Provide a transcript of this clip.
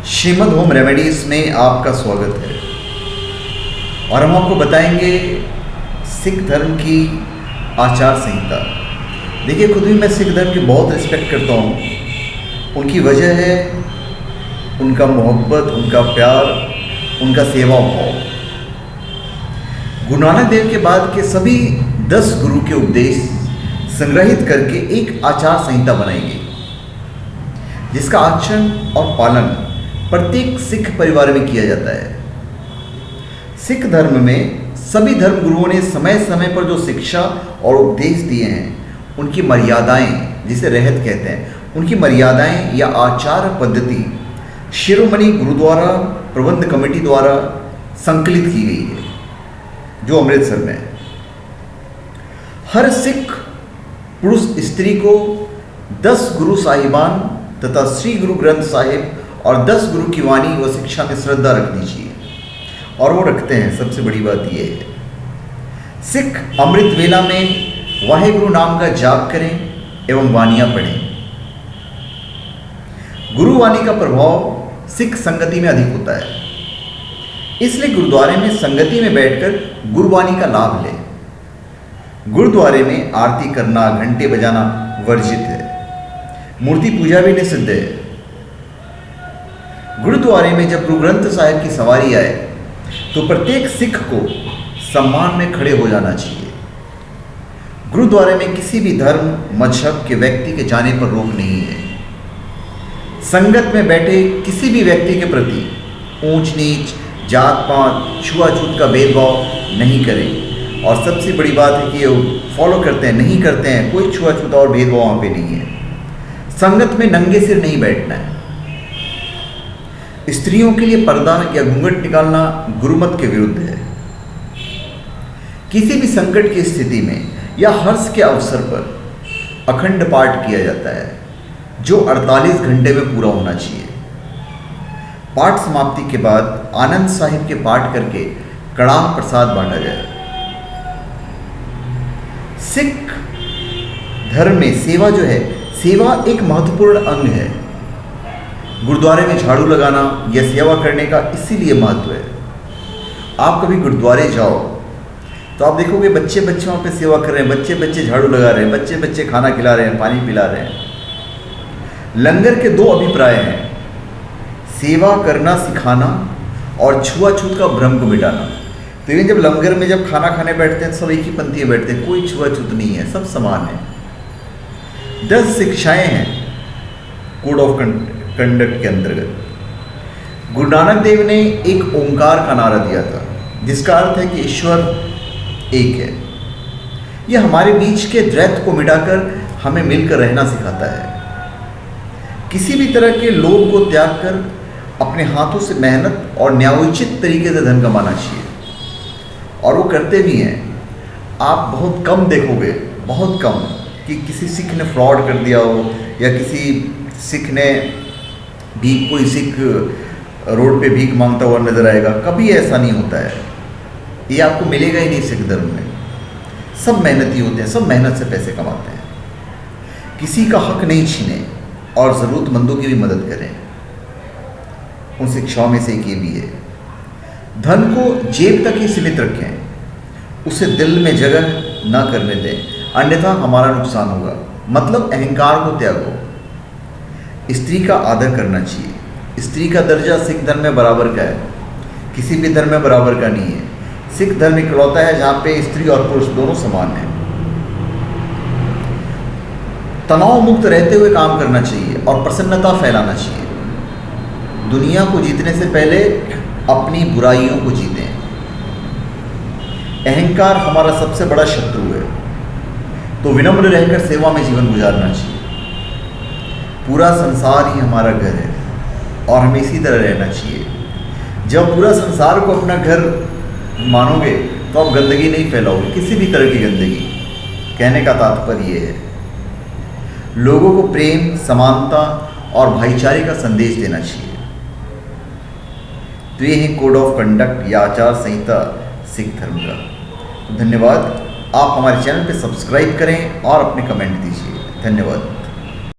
Shrimad home remedies में आपका स्वागत है और हम आपको बताएंगे सिख धर्म की आचार संहिता। देखिए, खुद भी मैं सिख धर्म की बहुत रिस्पेक्ट करता हूँ। उनकी वजह है उनका मोहब्बत, उनका प्यार, उनका सेवा भाव। गुरु नानक देव के बाद के सभी 10 गुरु के उपदेश संग्रहित करके एक आचार संहिता बनाई गई, जिसका आचरण और पालन प्रत्येक सिख परिवार में किया जाता है। सिख धर्म में सभी धर्म गुरुओं ने समय समय पर जो शिक्षा और उपदेश दिए हैं, उनकी मर्यादाएं, जिसे रहत कहते हैं, उनकी मर्यादाएं या आचार पद्धति शिरोमणि गुरुद्वारा प्रबंध कमेटी द्वारा संकलित की गई है, जो अमृतसर में है। हर सिख पुरुष स्त्री को 10 गुरु साहिबान तथा श्री गुरु ग्रंथ साहिब और 10 गुरु की वाणी व शिक्षा में श्रद्धा रखनी चाहिए, और वो रखते हैं। सबसे बड़ी बात यह है, सिख अमृत वेला में वाहेगुरु नाम का जाप करें एवं वाणियां पढ़ें। गुरु वाणी का प्रभाव सिख संगति में अधिक होता है, इसलिए गुरुद्वारे में संगति में बैठकर गुरुवाणी का लाभ लें। गुरुद्वारे में आरती करना, घंटे बजाना वर्जित है। मूर्ति पूजा भी निषिद्ध है। गुरुद्वारे में जब गुरु ग्रंथ साहिब की सवारी आए तो प्रत्येक सिख को सम्मान में खड़े हो जाना चाहिए। गुरुद्वारे में किसी भी धर्म मजहब के व्यक्ति के जाने पर रोक नहीं है। संगत में बैठे किसी भी व्यक्ति के प्रति ऊंच नीच, जात पात, छुआछूत का भेदभाव नहीं करें। और सबसे बड़ी बात है कि ये फॉलो करते हैं, नहीं करते हैं, कोई छुआछूत और भेदभाव वहाँ पे नहीं है। संगत में नंगे सिर नहीं बैठना है। स्त्रियों के लिए पर्दा या घूंघट निकालना गुरुमत के विरुद्ध है। किसी भी संकट की स्थिति में या हर्ष के अवसर पर अखंड पाठ किया जाता है, जो 48 घंटे में पूरा होना चाहिए। पाठ समाप्ति के बाद आनंद साहिब के पाठ करके कड़ाह प्रसाद बांटा जाए। सिख धर्म में सेवा जो है, सेवा एक महत्वपूर्ण अंग है। गुरुद्वारे में झाड़ू लगाना या सेवा करने का इसीलिए महत्व है। आप कभी गुरुद्वारे जाओ तो आप देखोगे बच्चे वहाँ पे सेवा कर रहे हैं, बच्चे झाड़ू लगा रहे हैं, बच्चे खाना खिला रहे हैं, पानी पिला रहे हैं। लंगर के 2 अभिप्राय हैं, सेवा करना सिखाना और छुआछूत का भ्रम को मिटाना। तो इवन जब लंगर में जब खाना खाने बैठते हैं, सब एक ही पंक्ति में बैठते हैं, कोई छुआछूत नहीं है, सब समान है। 10 शिक्षाएं हैं कोड ऑफ कंडक्ट के अंतर्गत। गुरु नानक देव ने एक ओंकार का नारा दिया था, जिसका अर्थ है कि ईश्वर एक है। यह हमारे बीच के द्वैत को मिटाकर हमें मिलकर रहना सिखाता है। किसी भी तरह के लोभ को त्याग कर अपने हाथों से मेहनत और न्यायोचित तरीके से धन कमाना चाहिए, और वो करते भी हैं। आप बहुत कम देखोगे, बहुत कम, कि किसी सिख ने फ्रॉड कर दिया हो या किसी सिख ने कोई सिख रोड पे भीख मांगता हुआ नजर आएगा। कभी ऐसा नहीं होता है, ये आपको मिलेगा ही नहीं। सिख धर्म में सब मेहनती होते हैं, सब मेहनत से पैसे कमाते हैं। किसी का हक नहीं छीने और ज़रूरतमंदों की भी मदद करें। उन शिक्षाओं में से एक ये भी है, धन को जेब तक ही सीमित रखें, उसे दिल में जगह ना करने दें, अन्यथा हमारा नुकसान होगा। मतलब अहंकार को त्यागो। स्त्री का आदर करना चाहिए। स्त्री का दर्जा सिख धर्म में बराबर का है, किसी भी धर्म में बराबर का नहीं है। सिख धर्म इकलौता है जहाँ पे स्त्री और पुरुष दोनों समान हैं। तनाव मुक्त रहते हुए काम करना चाहिए और प्रसन्नता फैलाना चाहिए। दुनिया को जीतने से पहले अपनी बुराइयों को जीतें। अहंकार हमारा सबसे बड़ा शत्रु है, तो विनम्र रहकर सेवा में जीवन गुजारना चाहिए। पूरा संसार ही हमारा घर है और हमें इसी तरह रहना चाहिए। जब पूरा संसार को अपना घर मानोगे तो आप गंदगी नहीं फैलाओगे, किसी भी तरह की गंदगी। कहने का तात्पर्य ये है, लोगों को प्रेम, समानता और भाईचारे का संदेश देना चाहिए। तो ये है कोड ऑफ कंडक्ट या आचार संहिता सिख धर्म का। धन्यवाद। आप हमारे चैनल पे सब्सक्राइब करें और अपने कमेंट दीजिए। धन्यवाद।